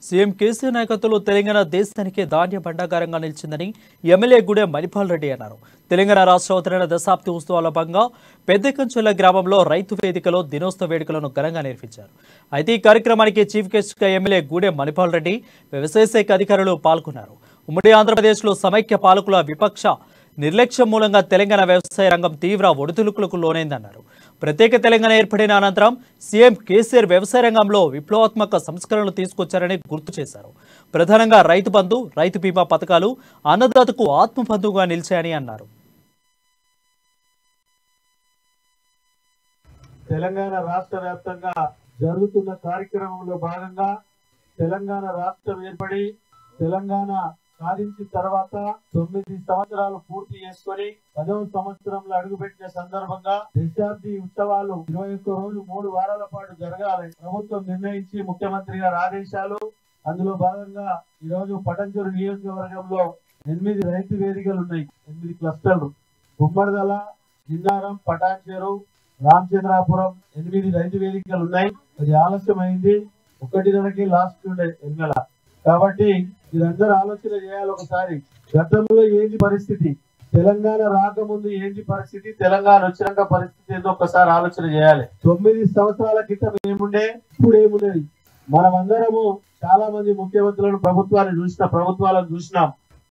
CM KCR నాయకత్వంలో తెలంగాణ దేశానికే ధాన్య భండాగారంగా నిలిచిందని ఎమ్మెల్యే గూడెం మణిపాల్ రెడ్డి అన్నారు. తెలంగాణ రాష్ట్ర అవతరణ దశాబ్ది ఉత్సవాల భాగంగా పెద్దకంచెల గ్రామంలో రైతు వేదికలో దినోత్సవ వేడుకలను ఘనంగా నిర్వహించారు. అయితే ఈ కార్యక్రమానికి చీఫ్ గెస్ట్గా ఎమ్మెల్యే గూడెం మణిపాల్ రెడ్డి, వ్యవసాయ శాఖ అధికారులు పాల్గొన్నారు. ఉమ్మడి ఆంధ్రప్రదేశ్లో సమైక్య పాలకుల విపక్ష నిర్లక్ష్యం మూలంగా తెలంగాణ వ్యవసాయ రంగం తీవ్ర ఒడిదుడుకులకు లోనైందన్నారు. ప్రత్యేక తెలంగాణ ఏర్పడిన అనంతరం సీఎం కేసీఆర్ వ్యవసాయ రంగంలో విప్లవాత్మక సంస్కరణలు తీసుకొచ్చారని గుర్తు చేశారు. ప్రధానంగా రైతు బంధు, రైతు బీమా పథకాలు అన్నదాతకు ఆత్మబంధువుగా నిలిచాయని అన్నారు. తెలంగాణ రాష్ట్ర వ్యాప్తంగా జరుగుతున్న కార్యక్రమంలో భాగంగా తెలంగాణ రాష్ట్రం ఏర్పడి తెలంగాణ సాధించిన తర్వాత 9 సంవత్సరాలు పూర్తి చేసుకొని 10వ సంవత్సరంలో అడుగుపెట్టిన సందర్భంగా దశాబ్ది ఉత్సవాలు 21 రోజులు 3 వారాల పాటు జరగాలని ప్రభుత్వం నిర్ణయించి ముఖ్యమంత్రి గారి ఆదేశాలు. అందులో భాగంగా ఈ రోజు పటంచెరు నియోజకవర్గంలో 8 రైతు వేదికలు ఉన్నాయి. 8 క్లస్టర్లు, గుమ్మడిదల, జిన్నారం, పటాన్చెరు, రామచంద్రాపురం 8 రైతు వేదికలు ఉన్నాయి. అది ఆలస్యమైంది, 1:30కి లాస్ట్ ఉండే ఎన్నెల. కాబట్టి మీరందరూ ఆలోచన చేయాలి. ఒకసారి గతంలో ఏంటి పరిస్థితి, తెలంగాణ రాకముందు ఏంటి పరిస్థితి, తెలంగాణ వచ్చినాక పరిస్థితి ఏందో ఒకసారి ఆలోచన చేయాలి. 9 సంవత్సరాల క్రితం ఏముండే, ఇప్పుడు ఏమున్నది. మనమందరము చాలా మంది ముఖ్యమంత్రులను ప్రభుత్వాలను చూసినాం.